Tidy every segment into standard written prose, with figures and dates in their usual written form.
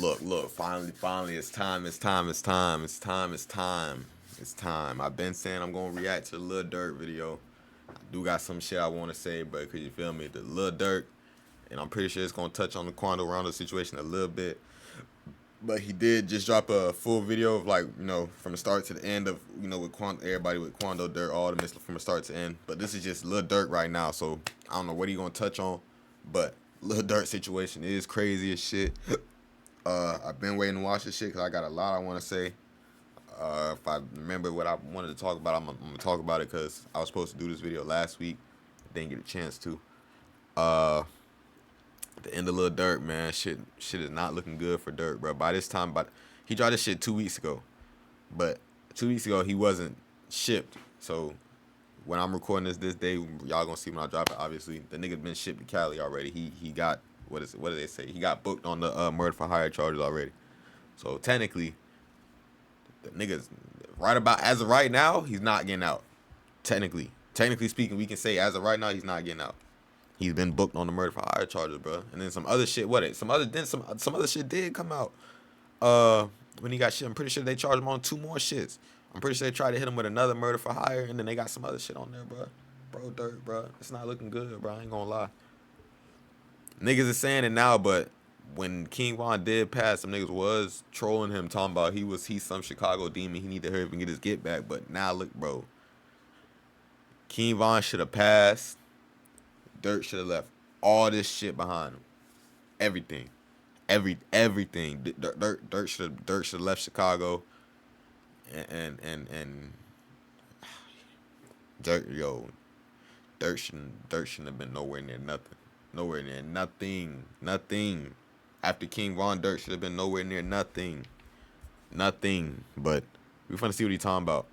Look. Finally, it's time. I've been saying I'm gonna react to the Lil Durk video. I do got some shit I want to say, but cause you feel me, the Lil Durk, and I'm pretty sure it's gonna touch on the Quando Rondo situation a little bit. But he did just drop a full video of, like, from the start to the end of, with everybody with Quando, Durk, all the from the start to end. But this is just Lil Durk right now, so I don't know what he gonna touch on. But Lil Durk situation is crazy as shit. I've been waiting to watch this shit because I got a lot I want to say. If I remember what I wanted to talk about, I'm gonna talk about it because I was supposed to do this video last week. Didn't get a chance to. The end of Lil Durk, man, shit is not looking good for Durk, bro. By this time, he dropped this shit 2 weeks ago, but 2 weeks ago he wasn't shipped. So when I'm recording this day, y'all gonna see when I drop it. Obviously, the nigga been shipped to Cali already. He got what do they say? He got booked on the murder for hire charges already. So technically, the nigga's right about as of right now, he's not getting out. Technically speaking, we can say as of right now he's not getting out. He's been booked on the murder for hire charges, bro. And then some other shit. Some other shit did come out. When he got shit, I'm pretty sure they charged him on 2 more shits. I'm pretty sure they tried to hit him with another murder for hire, and then they got some other shit on there, bro. Bro, Durk, bro, it's not looking good, bro. I ain't gonna lie. Niggas is saying it now, but when King Von did pass, some niggas was trolling him, talking about he's some Chicago demon. He need to hurry up and get his get back. But now look, bro. King Von should have passed. Durk should have left all this shit behind him. Everything. Durk should have left Chicago. And Durk shouldn't have been nowhere near nothing. Nowhere near nothing. Nothing. After King Von, Durk should have been nowhere near nothing. Nothing. But we finna see what he talking about.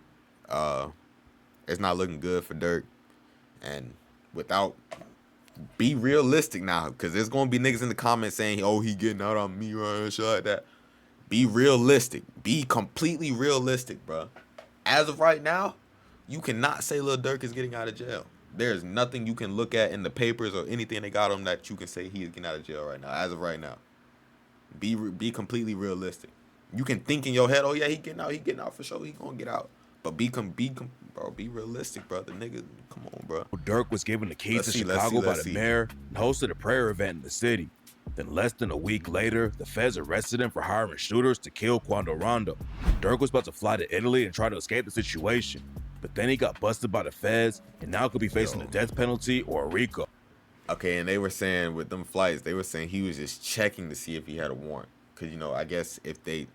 It's not looking good for Durk. And be realistic now, because there's gonna be niggas in the comments saying, oh, he getting out on me, right, and shit like that. Be realistic. Be completely realistic, bro. As of right now, you cannot say Lil Durk is getting out of jail. There's nothing you can look at in the papers or anything they got him that you can say he is getting out of jail right now. As of right now, be completely realistic. You can think in your head, oh yeah, he getting out for sure. He gonna get out. But be realistic, bro. The nigga, come on, bro. Durk was given the keys to Chicago by the mayor and hosted a prayer event in the city. Then less than a week later, the feds arrested him for hiring shooters to kill Quando Rondo. Durk was about to fly to Italy and try to escape the situation, but then he got busted by the feds and now could be facing the death penalty or a RICO. Okay, and they were saying with them flights, they were saying he was just checking to see if he had a warrant. Cause I guess if they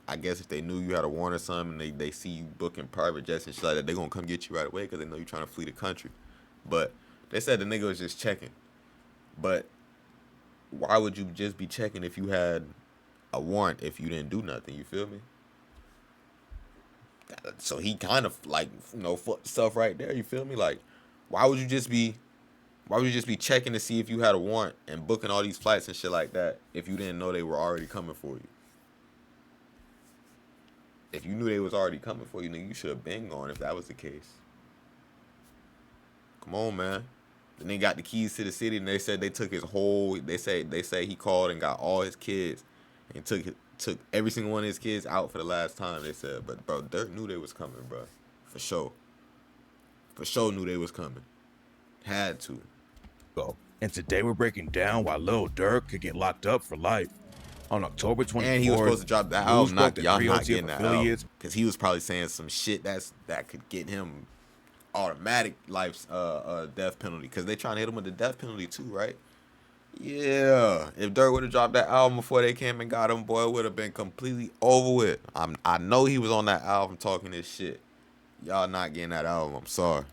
knew you had a warrant or something, and they see you booking private jets and shit like that, they gonna come get you right away because they know you're trying to flee the country. But they said the nigga was just checking. But why would you just be checking if you had a warrant if you didn't do nothing? You feel me? So he kind of fucked stuff right there. You feel me? Like, why would you just be checking to see if you had a warrant and booking all these flights and shit like that if you didn't know they were already coming for you? If you knew they was already coming for you, nigga, you should have been gone if that was the case. Come on, man. Then they got the keys to the city, and they said they took his whole. They say he called and got all his kids, and took every single one of his kids out for the last time. They said, but bro, Durk knew they was coming, bro, for sure. For sure knew they was coming. Had to. And today we're breaking down why Lil Durk could get locked up for life. On October 24th, and he was supposed to drop that album. Y'all not getting that album, because he was probably saying some shit that could get him automatic life death penalty, because they trying to hit him with the death penalty too, right? Yeah, if Durk would have dropped that album before they came and got him, boy, it would have been completely over with. I know he was on that album talking this shit. Y'all not getting that album. I'm sorry.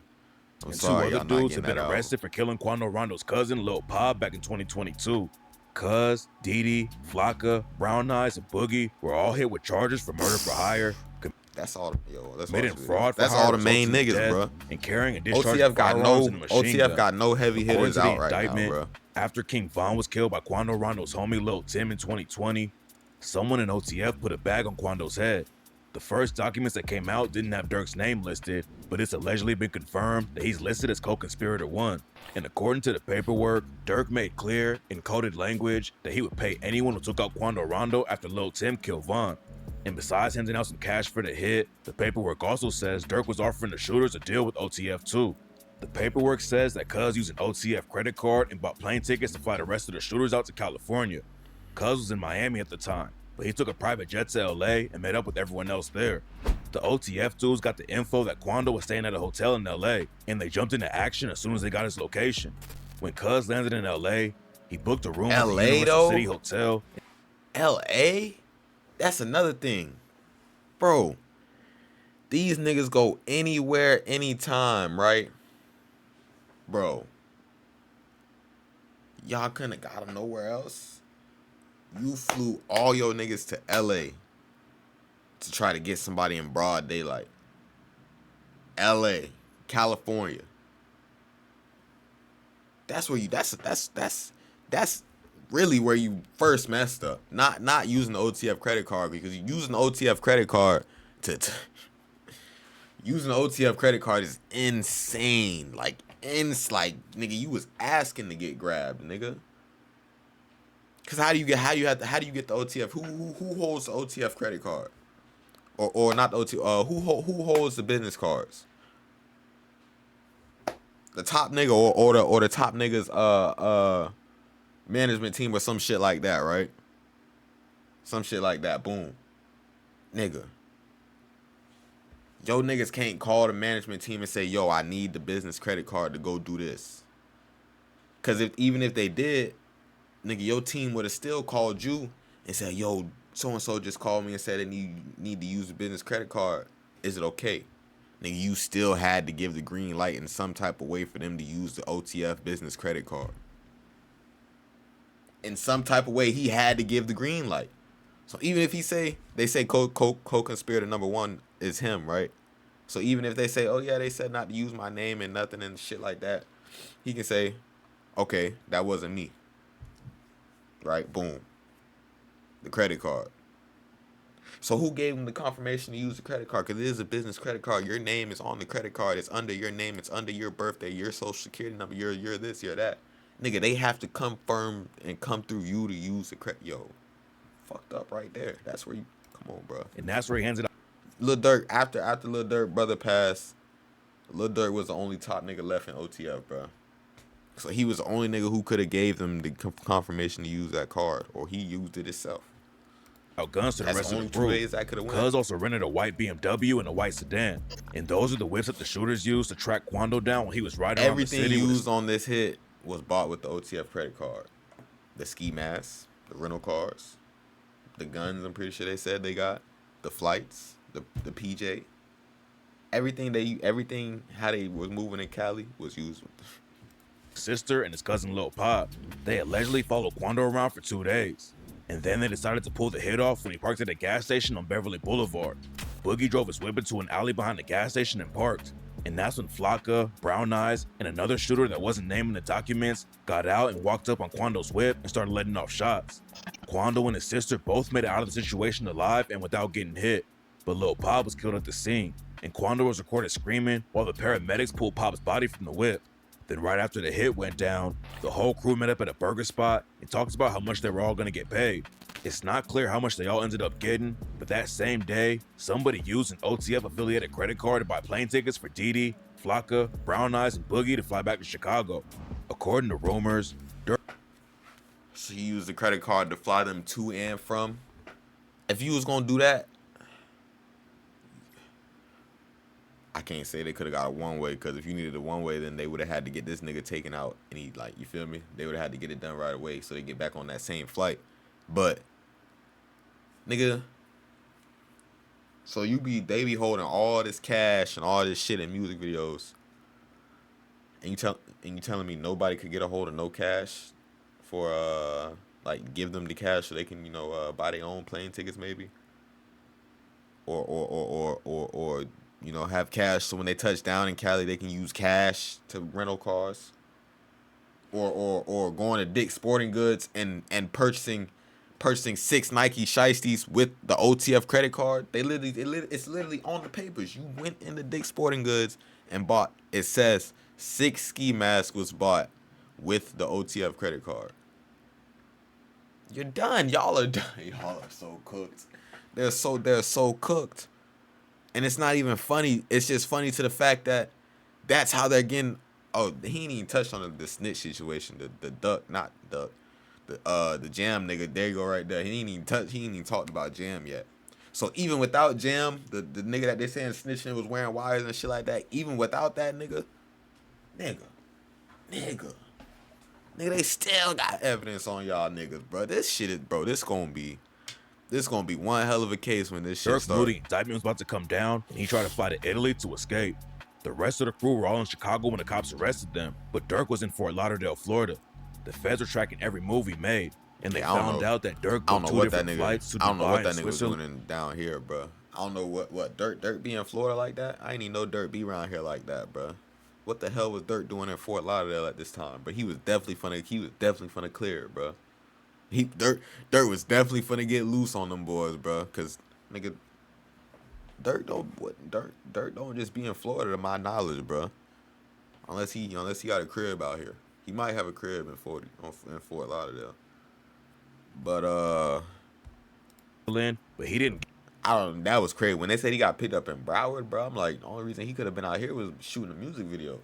And 2 other dudes have been arrested for killing Quando Rondo's cousin, Lil Pop, back in 2022. Cuz, Didi, Flocka, Brown Eyes, and Boogie were all hit with charges for murder for hire. That's all. That's fraud. That's all the main niggas, bro. And carrying a discharge OTF got no heavy hitters out right now, bro. After King Von was killed by Quando Rondo's homie Lil Tim in 2020, someone in OTF put a bag on Quando's head. The first documents that came out didn't have Durk's name listed, but it's allegedly been confirmed that he's listed as co-conspirator 1. And according to the paperwork, Durk made clear in coded language that he would pay anyone who took out Quando Rondo after Lil Tim killed Von. And besides handing out some cash for the hit, the paperwork also says Durk was offering the shooters a deal with OTF too. The paperwork says that Cuz used an OTF credit card and bought plane tickets to fly the rest of the shooters out to California. Cuz was in Miami at the time, but he took a private jet to LA and met up with everyone else there. The OTF dudes got the info that Quando was staying at a hotel in LA, and they jumped into action as soon as they got his location. When Cuz landed in LA, he booked a room at the Universal City Hotel. LA? That's another thing. Bro, these niggas go anywhere, anytime, right? Bro, y'all couldn't have got them nowhere else. You flew all your niggas to LA to try to get somebody in broad daylight. LA, California. That's where you that's really where you first messed up. Not using the OTF credit card, because using the OTF credit card using the OTF credit card is insane. Like nigga, you was asking to get grabbed, nigga. Cause how do you get the OTF? Who holds the OTF credit card? Or not the OTF? Who holds the business cards? The top nigga or the top nigga's management team or some shit like that, right? Some shit like that. Boom. Nigga. Yo niggas can't call the management team and say, yo, I need the business credit card to go do this. Cause even if they did, nigga, your team would have still called you and said, yo, so-and-so just called me and said they need to use the business credit card. Is it okay? Nigga, you still had to give the green light in some type of way for them to use the OTF business credit card. In some type of way, he had to give the green light. So even if they say co-conspirator number 1 is him, right? So even if they say, oh yeah, they said not to use my name and nothing and shit like that, he can say, okay, that wasn't me. Right? Boom. The credit card. So who gave him the confirmation to use the credit card? Because it is a business credit card. Your name is on the credit card. It's under your name. It's under your birthday, your social security number. You're this, you're that. Nigga, they have to confirm and come through you to use the credit. Yo, fucked up right there. That's where you, come on, bro. And that's where he hands it out. Lil Durk, after Lil Durk brother passed, Lil Durk was the only top nigga left in OTF, bro. So he was the only nigga who could have gave them the confirmation to use that card, or he used it himself. Guns to the rest of the crew. Cuz also rented a white BMW and a white sedan, and those are the whips that the shooters used to track Quando down when he was riding around the city. Everything used on this hit was bought with the OTF credit card. The ski masks, the rental cars, the guns. I'm pretty sure they said they got the flights, the PJ. Everything how they was moving in Cali was used. Sister and his cousin Lil Pop. They allegedly followed Quando around for 2 days. And then they decided to pull the hit off when he parked at a gas station on Beverly Boulevard. Boogie drove his whip into an alley behind the gas station and parked. And that's when Flocka, Brown Eyes, and another shooter that wasn't named in the documents got out and walked up on Quando's whip and started letting off shots. Quando and his sister both made it out of the situation alive and without getting hit. But Lil Pop was killed at the scene, and Quando was recorded screaming while the paramedics pulled Pop's body from the whip. Then right after the hit went down, the whole crew met up at a burger spot and talked about how much they were all gonna get paid. It's not clear how much they all ended up getting, but that same day, somebody used an OTF affiliated credit card to buy plane tickets for Didi, Flocka, Brown Eyes, and Boogie to fly back to Chicago. According to rumors, Durk. So he used the credit card to fly them to and from. If you was gonna do that, I can't say they could have got a one-way, because if you needed a one-way, then they would have had to get this nigga taken out, and he, like, you feel me? They would have had to get it done right away so they get back on that same flight. But, nigga, so they be holding all this cash and all this shit in music videos, and you telling me nobody could get a hold of no cash for like give them the cash so they can buy their own plane tickets maybe, or have cash so when they touch down in Cali, they can use cash to rental cars. Or going to Dick's Sporting Goods and purchasing purchasing 6 Nike Shiesties with the OTF credit card. It's literally on the papers. You went into Dick's Sporting Goods and bought. It says 6 ski masks was bought with the OTF credit card. You're done. Y'all are done. Y'all are so cooked. They're so cooked. And it's not even funny. It's just funny to the fact that that's how they're getting. Oh, he ain't even touched on the snitch situation. The duck, not duck. The Jam nigga, there you go right there. He ain't even talked about Jam yet. So even without Jam, the nigga that they saying snitching was wearing wires and shit like that, even without that nigga, they still got evidence on y'all niggas, bro. This gonna be one hell of a case when this shit Durk starts. knew the indictment was about to come down, and he tried to fly to Italy to escape. The rest of the crew were all in Chicago when the cops arrested them, but Durk was in Fort Lauderdale, Florida. The feds were tracking every move he made, and they found out that Durk booked 2 different flights to Dubai. I don't know what that and nigga was doing down here, bro. I don't know what Durk be in Florida like that. I ain't even know Durk be around here like that, bro. What the hell was Durk doing in Fort Lauderdale at this time? But he was definitely finna clear it, bro. Durk was definitely finna get loose on them boys, bro. Cause nigga, Durk don't just be in Florida to my knowledge, bro. Unless he got a crib out here. He might have a crib in Fort Lauderdale. But he didn't. I don't. That was crazy when they said he got picked up in Broward, bro. I'm like, the only reason he could have been out here was shooting a music video.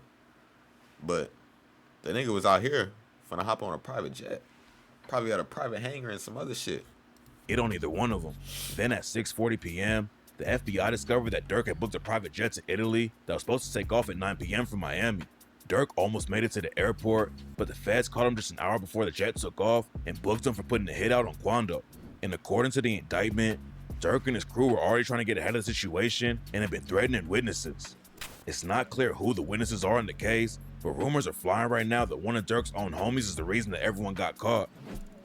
But the nigga was out here finna hop on a private jet. Probably got a private hangar and some other shit. It on either one of them. Then at 6:40 p.m., the FBI discovered that Durk had booked a private jet to Italy that was supposed to take off at 9 p.m. from Miami. Durk almost made it to the airport, but the feds caught him just an hour before the jet took off and booked him for putting a hit out on Quando. And according to the indictment, Durk and his crew were already trying to get ahead of the situation and had been threatening witnesses. It's not clear who the witnesses are in the case, but rumors are flying right now that one of Durk's own homies is the reason that everyone got caught.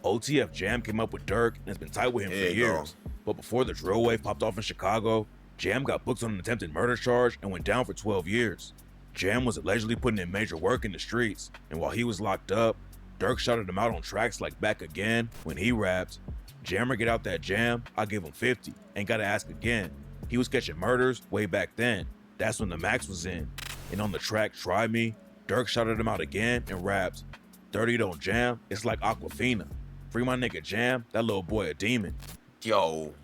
OTF Jam came up with Durk and has been tight with him for years. But before the drill wave popped off in Chicago, Jam got booked on an attempted murder charge and went down for 12 years. Jam was allegedly putting in major work in the streets, and while he was locked up, Durk shouted him out on tracks like Back Again when he rapped, "Jammer, get out that jam, I give him 50, ain't gotta ask again." He was catching murders way back then. That's when the max was in. And on the track Try Me, Durk shouted him out again and rapped, "Dirty don't jam, it's like Aquafina. Free my nigga Jam, that little boy a demon." Yo,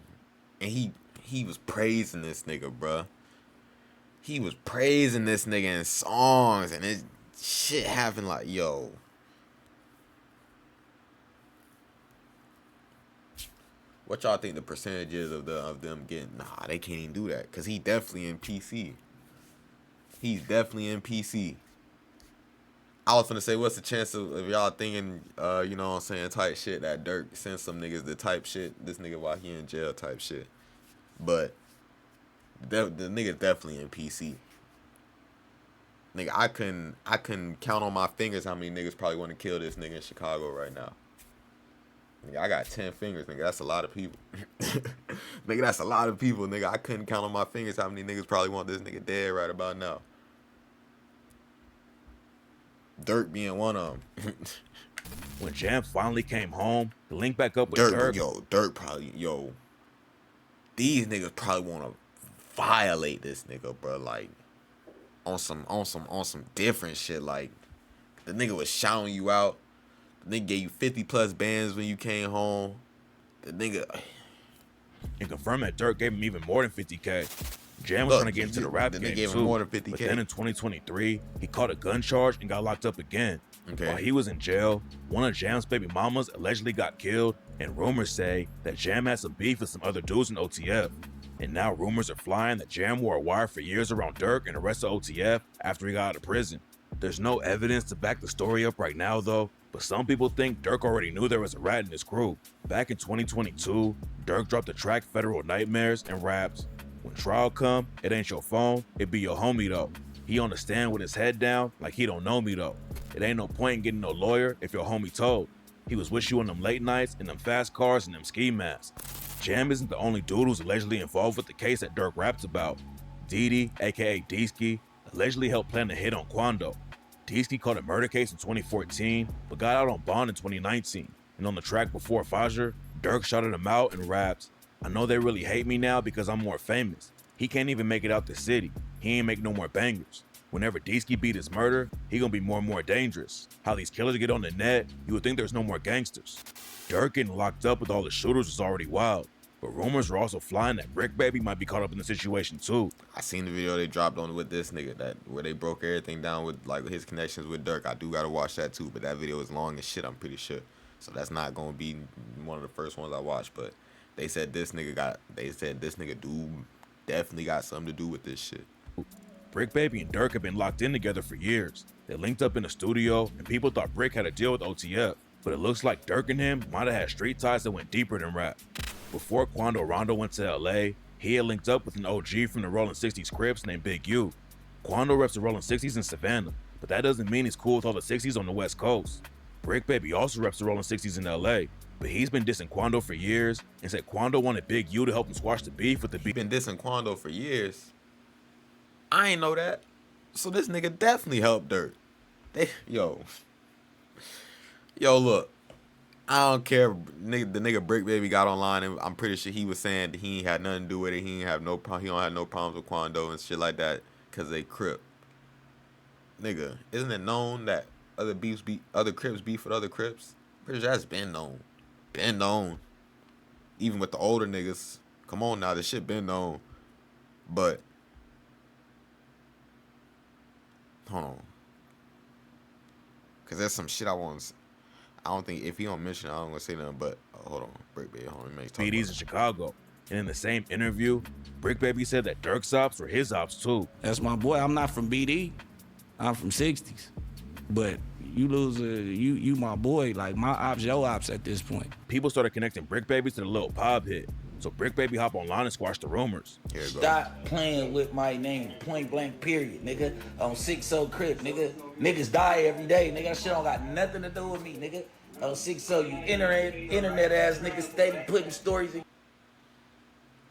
and he was praising this nigga, bruh. He was praising this nigga in songs, and it shit happened like, yo. What y'all think the percentage is of them getting? Nah, they can't even do that, cause he definitely in PC. He's definitely in PC. I was finna say, what's the chance of y'all thinking, you know what I'm saying, type shit, that Durk sends some niggas the type shit, this nigga while he in jail type shit. But the nigga definitely in PC. Nigga, I couldn't count on my fingers how many niggas probably want to kill this nigga in Chicago right now. Nigga, I got 10 fingers, nigga. That's a lot of people. Nigga, that's a lot of people, nigga. I couldn't count on my fingers how many niggas probably want this nigga dead right about now. Durk being one of them. When Jam finally came home, to link back up with Durk. Durk probably, these niggas probably want to violate this nigga, bro. Like, on some different shit. Like, the nigga was shouting you out. The nigga gave you 50 plus bands when you came home. The nigga. And confirmed that Durk gave him even more than 50K. Jam was trying to get into the rap game gave too, him more than 50K. But then in 2023, he caught a gun charge and got locked up again. Okay. While he was in jail, one of Jam's baby mamas allegedly got killed, and rumors say that Jam had some beef with some other dudes in OTF. And now rumors are flying that Jam wore a wire for years around Durk and the rest of OTF after he got out of prison. There's no evidence to back the story up right now though, but some people think Durk already knew there was a rat in his crew. Back in 2022, Durk dropped the track Federal Nightmares and raps, "When trial come, it ain't your phone, it be your homie though. He on the stand with his head down like he don't know me though. It ain't no point in getting no lawyer if your homie told. He was with you on them late nights in them fast cars and them ski masks." Jam isn't the only dude who's allegedly involved with the case that Durk raps about. Didi, aka Deesky, allegedly helped plan a hit on Quando. Deesky caught a murder case in 2014, but got out on bond in 2019. And on the track Before Fajr, Durk shouted him out and raps, "I know they really hate me now because I'm more famous. He can't even make it out the city. He ain't make no more bangers. Whenever Deesky beat his murder, he gonna be more and more dangerous. How these killers get on the net, you would think there's no more gangsters." Durk getting locked up with all the shooters was already wild, but rumors were also flying that Brick Baby might be caught up in the situation too. I seen the video they dropped on with this nigga where they broke everything down with like his connections with Durk. I do gotta watch that too, but that video is long as shit, I'm pretty sure. So that's not gonna be one of the first ones I watch. But they said this nigga definitely got something to do with this shit. Brick Baby and Durk have been locked in together for years. They linked up in a studio, and people thought Brick had a deal with OTF, but it looks like Durk and him might have had street ties that went deeper than rap. Before Quando Rondo went to LA, he had linked up with an OG from the Rolling 60s Crips named Big U. Quando reps the Rolling 60s in Savannah, but that doesn't mean he's cool with all the 60s on the West Coast. Brick Baby also reps the Rolling 60s in LA, but he's been dissing Quando for years and said Quando wanted Big U to help him squash the beef with the beef. Been dissing Quando for years. I ain't know that. So this nigga definitely helped Durk. Yo, look. I don't care. The nigga Brick Baby got online and I'm pretty sure he was saying that he ain't had nothing to do with it. He don't have no problems with Quando and shit like that because they Crip. Nigga, isn't it known that other Crips beef with other Crips? Pretty sure that's been known. Been known. Even with the older niggas. Come on now, this shit been known. But hold on. Cause there's some shit I don't think if he don't mention it, I don't gonna say nothing. But hold on, Brick Baby, hold on, BD's in Chicago, and in the same interview, Brick Baby said that Durk's ops were his ops too. That's my boy. I'm not from BD. I'm from 60s. But you lose you my boy. Like my ops, your ops at this point. People started connecting Brick Baby to the Lil Pop hit, so Brick Baby hop online and squash the rumors. Stop playing with my name, point blank, period, nigga. On 6-0 Crip, nigga. Niggas die every day, nigga. That shit don't got nothing to do with me, nigga. On 6-0, you internet ass niggas steady putting stories in.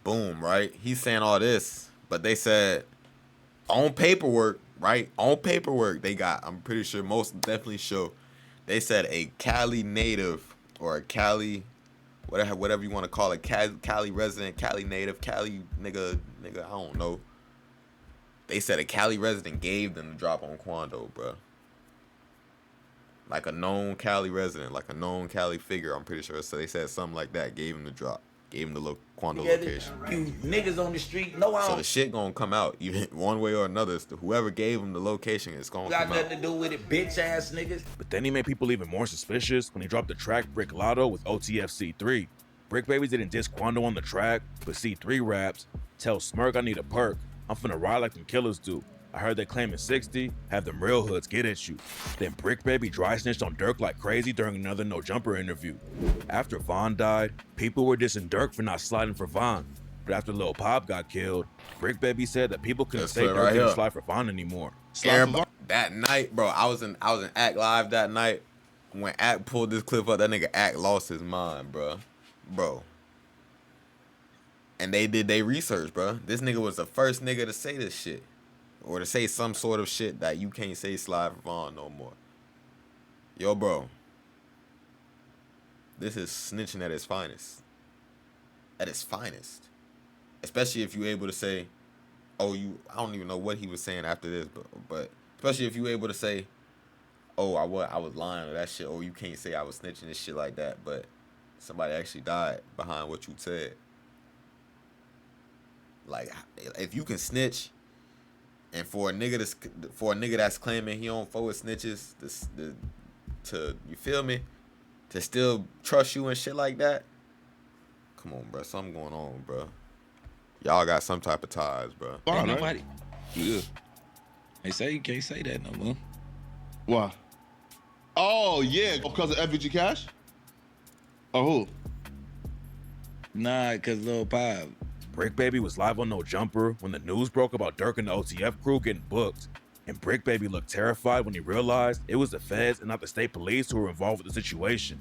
Boom, right? He's saying all this, but they said on paperwork, right? On paperwork, they got, I'm pretty sure, most definitely sure, they said a Cali native or a Cali, whatever you want to call it, Cali resident, Cali native, Cali nigga, I don't know. They said a Cali resident gave them the drop on Quando, bro. Like a known Cali resident, like a known Cali figure, I'm pretty sure. So they said something like that, gave him the drop, gave him the Quando location. You niggas on the street, no, I don't. So the shit gonna come out, even one way or another. Whoever gave him the location is gonna come out. Got nothing to do with it, bitch ass niggas. But then he made people even more suspicious when he dropped the track Brick Lotto with OTF C3. Brick Baby didn't diss Quando on the track, but C3 raps, "Tell Smirk I need a perk. I'm finna ride like them killers do. I heard they claiming 60, have them real hoods get at you." Then Brick Baby dry snitched on Durk like crazy during another No Jumper interview. After Von died, people were dissing Durk for not sliding for Von. But after Lil Pop got killed, Brick Baby said that people couldn't say Durk didn't slide for Von anymore. That night, bro, I was in Act Live that night. When Act pulled this clip up, that nigga Act lost his mind, bro. And they did their research, bro. This nigga was the first nigga to say this shit. Or to say some sort of shit that you can't say slide for Vaughn no more. Yo, bro. This is snitching at its finest. At its finest. Especially if you're able to say, oh, I don't even know what he was saying after this, but especially if you're able to say, oh, I was lying or that shit, or you can't say I was snitching and shit like that, but somebody actually died behind what you said. Like, if you can snitch, and for a nigga that's claiming he don't fuck with snitches, you feel me, to still trust you and shit like that, come on, bro, something going on, bro. Y'all got some type of ties, bro. Ain't nobody. Yeah. They say you can't say that no more. Why? Oh yeah, because of FVG Cash. Or who? Nah, cause Lil Pop. Brick Baby was live on No Jumper when the news broke about Durk and the OTF crew getting booked. And Brick Baby looked terrified when he realized it was the feds and not the state police who were involved with the situation.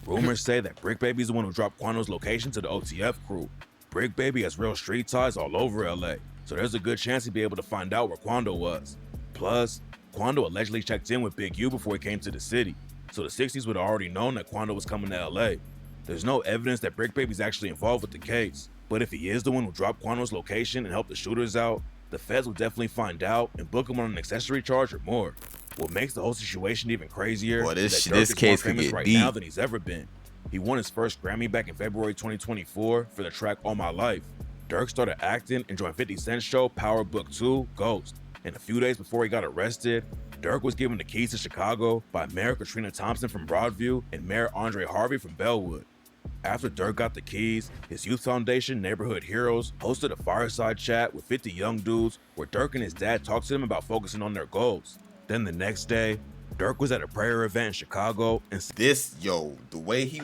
Rumors say that Brick Baby's the one who dropped Quando's location to the OTF crew. Brick Baby has real street ties all over LA, so there's a good chance he'd be able to find out where Quando was. Plus, Quando allegedly checked in with Big U before he came to the city, so the 60s would have already known that Quando was coming to LA. There's no evidence that Brick Baby's actually involved with the case, but if he is the one who dropped Quando's location and helped the shooters out, the feds will definitely find out and book him on an accessory charge or more. What makes the whole situation even crazier is that Durk is more famous right now than he's ever been. He won his first Grammy back in February 2024 for the track All My Life. Durk started acting and joined 50 Cent's show Power Book 2, Ghost. And a few days before he got arrested, Durk was given the keys to Chicago by Mayor Katrina Thompson from Broadview and Mayor Andre Harvey from Bellwood. After Durk got the keys, his youth foundation, Neighborhood Heroes, hosted a fireside chat with 50 young dudes where Durk and his dad talked to them about focusing on their goals. Then the next day, Durk was at a prayer event in Chicago and the way he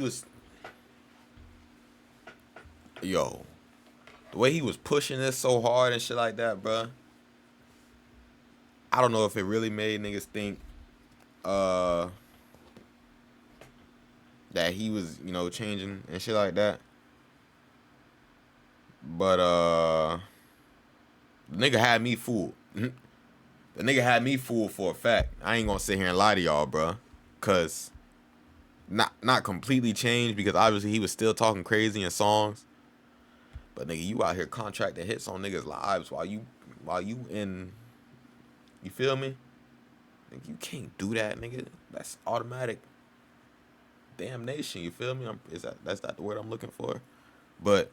was pushing this so hard and shit like that, bruh. I don't know if it really made niggas think that he was, changing and shit like that. But the nigga had me fooled. The nigga had me fooled for a fact. I ain't gonna sit here and lie to y'all, bruh. Cause not completely changed, because obviously he was still talking crazy in songs. But nigga, you out here contracting hits on niggas' lives while you in, you feel me? Nigga, you can't do that, nigga. That's automatic damnation, you feel me? That's not the word I'm looking for. But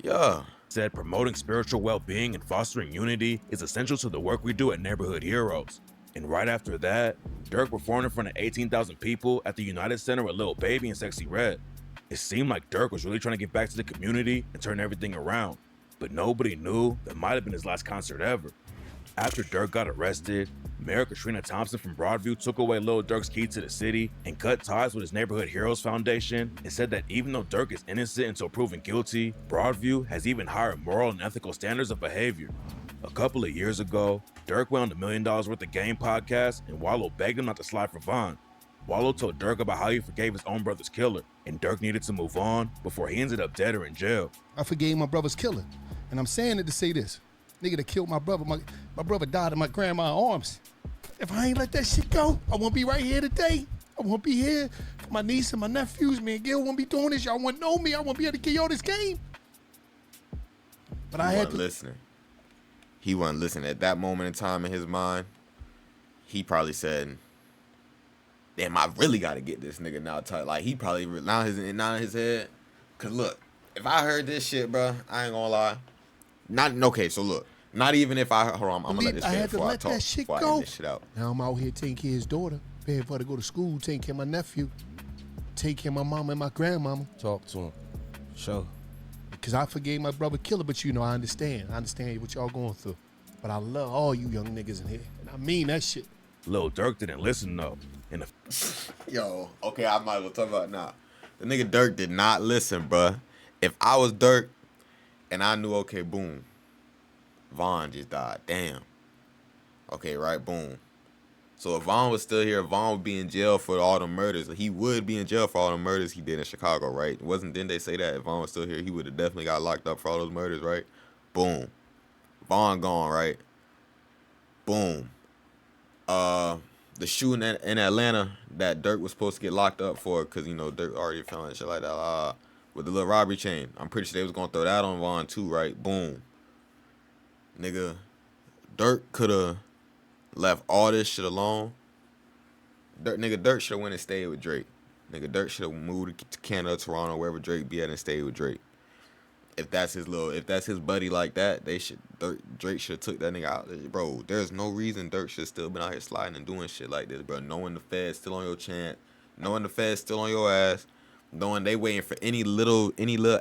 yeah. Said promoting spiritual well-being and fostering unity is essential to the work we do at Neighborhood Heroes. And right after that, Durk performed in front of 18,000 people at the United Center with Lil Baby and Sexy Red. It seemed like Durk was really trying to get back to the community and turn everything around, but nobody knew that might have been his last concert ever. After Durk got arrested, Mayor Katrina Thompson from Broadview took away Lil Durk's key to the city and cut ties with his Neighborhood Heroes Foundation, and said that even though Durk is innocent until proven guilty, Broadview has even higher moral and ethical standards of behavior. A couple of years ago, Durk went on the $1 Million Worth of Game podcast, and Wallow begged him not to slide for Von. Wallow told Durk about how he forgave his own brother's killer, and Durk needed to move on before he ended up dead or in jail. I forgave my brother's killer, and I'm saying it to say this. Nigga that killed my brother, my brother died in my grandma's arms. If I ain't let that shit go, I won't be right here today. I won't be here for my niece and my nephews. Me and Gil won't be doing this. Y'all won't know me. I won't be able to give y'all this game. But I had to listening. He wasn't listening at that moment in time in his mind. He probably said, "Damn, I really got to get this nigga now." Like he probably now in his head. Cause look, if I heard this shit, bro, I ain't gonna lie. So look, not even if hold on, I'm gonna let this shit before I talk. That shit before I go. end this shit out. Now I'm out here taking care of his daughter, paying for her to go to school, taking care of my nephew, taking care of my mama and my grandmama. Talk to him. Sure. Because I forgave my brother killer, but I understand. I understand what y'all going through. But I love all you young niggas in here. And I mean that shit. Lil Durk didn't listen though. Yo, okay, I might as well talk about it now. The nigga Durk did not listen, bruh. If I was Durk and I knew, okay, boom, Von just died. Damn. Okay, right, boom. So if Von was still here, Von would be in jail for all the murders. He would be in jail for all the murders he did in Chicago, right? Didn't they say that if Von was still here, he would have definitely got locked up for all those murders, right? Boom. Von gone, right? Boom. The shooting in Atlanta that Durk was supposed to get locked up for, because, Durk already found and shit like that, with the little robbery chain. I'm pretty sure they was going to throw that on Von too, right? Boom. Nigga, Durk could have left all this shit alone. Durk should have went and stayed with Drake. Nigga, Durk should have moved to Canada, Toronto, wherever Drake be at, and stayed with Drake. If that's his buddy like that, Drake should have took that nigga out. Bro, there's no reason Durk should have still been out here sliding and doing shit like this, bro. Knowing the feds still on your chant, knowing the feds still on your ass, knowing they waiting for any little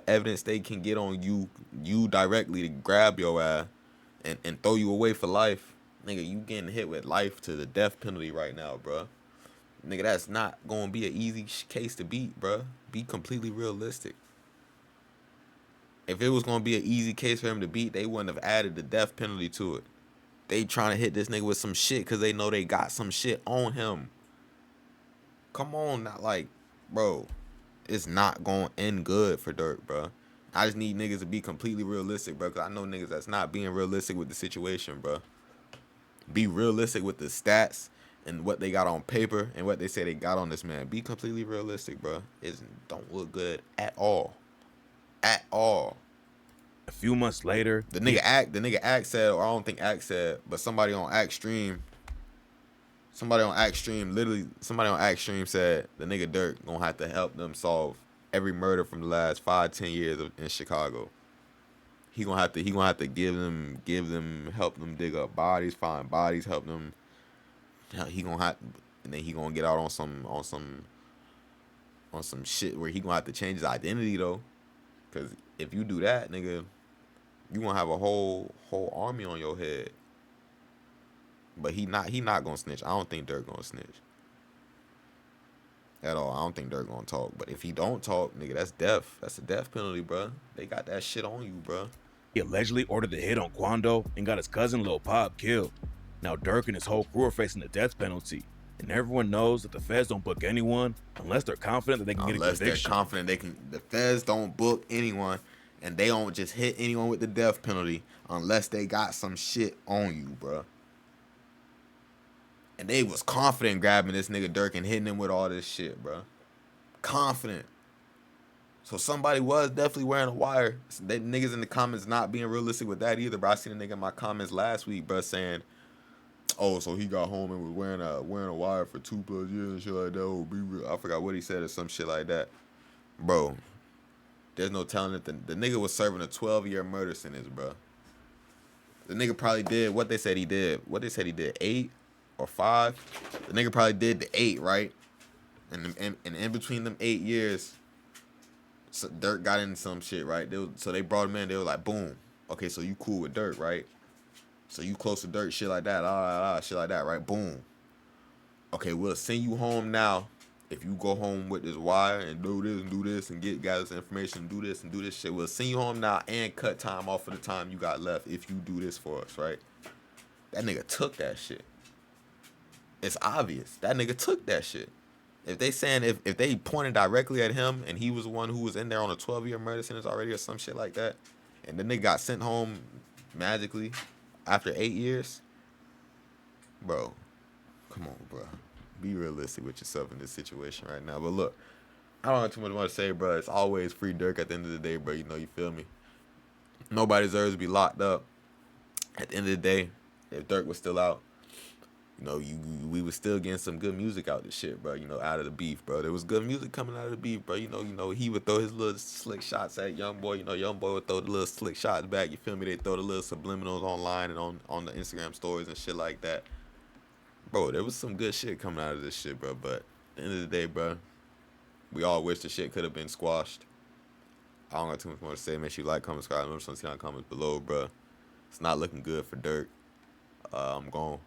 evidence they can get on you directly to grab your ass and throw you away for life. Nigga, you getting hit with life to the death penalty right now, bro. Nigga, that's not gonna be an easy case to beat, bro. Be completely realistic. If it was gonna be an easy case for him to beat, they wouldn't have added the death penalty to it. They trying to hit this nigga with some shit because they know they got some shit on him. Come on, not like, bro. It's not gonna end good for Durk, bro. I just need niggas to be completely realistic, bro, because I know niggas that's not being realistic with the situation, bro. Be realistic with the stats and what they got on paper and what they say they got on this man, be completely realistic, bro. It don't look good at all. At all. A few months later, the nigga Act said, or I don't think Act said, but somebody on Act Stream said the nigga Durk gonna have to help them solve every murder from the last 5-10 years in Chicago. He gonna have to help them dig up bodies, find bodies, help them. He gonna have, and then he gonna get out on some shit where he gonna have to change his identity though, cause if you do that, nigga, you gonna have a whole army on your head. But he not gonna snitch. I don't think Durk gonna snitch at all. I don't think Durk gonna talk. But if he don't talk, nigga, that's death. That's a death penalty, bro. They got that shit on you, bro. He allegedly ordered the hit on Quando and got his cousin Lil Pop killed. Now Durk and his whole crew are facing the death penalty. And everyone knows that the feds don't book anyone unless they're confident that they can get a conviction. Unless they're confident they can. The feds don't book anyone, and they don't just hit anyone with the death penalty unless they got some shit on you, bro. And they was confident grabbing this nigga Durk and hitting him with all this shit, bro. Confident. So somebody was definitely wearing a wire. They niggas in the comments not being realistic with that either, bro. I seen a nigga in my comments last week, bro, saying, "Oh, so he got home and was wearing a wire for 2+ years and shit like that." Oh, be real. I forgot what he said or some shit like that, bro. There's no telling it. The nigga was serving a 12-year murder sentence, bro. The nigga probably did what they said he did. What they said he did, 8 or 5. The nigga probably did the 8, right? And in between them 8 years, so Durk got into some shit, right? So they brought him in. They were like, boom. Okay, so you cool with Durk, right? So you close to Durk, shit like that, shit like that, right? Boom. Okay, we'll send you home now if you go home with this wire and do this and gather this information, do this shit. We'll send you home now and cut time off of the time you got left if you do this for us, right? That nigga took that shit. It's obvious. That nigga took that shit. If they saying if they pointed directly at him and he was the one who was in there on a 12-year murder sentence already or some shit like that, and then they got sent home magically after 8 years, bro, come on, bro. Be realistic with yourself in this situation right now. But look, I don't have too much more to say, bro. It's always free Durk at the end of the day, bro. You know, you feel me? Nobody deserves to be locked up. At the end of the day, if Durk was still out, you know, we was still getting some good music out of the shit, bro. You know, out of the beef, bro. There was good music coming out of the beef, bro. You know, he would throw his little slick shots at Young Boy. You know, Young Boy would throw the little slick shots back. You feel me? They throw the little subliminals online and on the Instagram stories and shit like that. Bro, there was some good shit coming out of this shit, bro. But at the end of the day, bro, we all wish the shit could have been squashed. I don't got too much more to say. Make sure you like, comment, subscribe. Remember, see down in the comments below, bro. It's not looking good for Durk. I'm gone.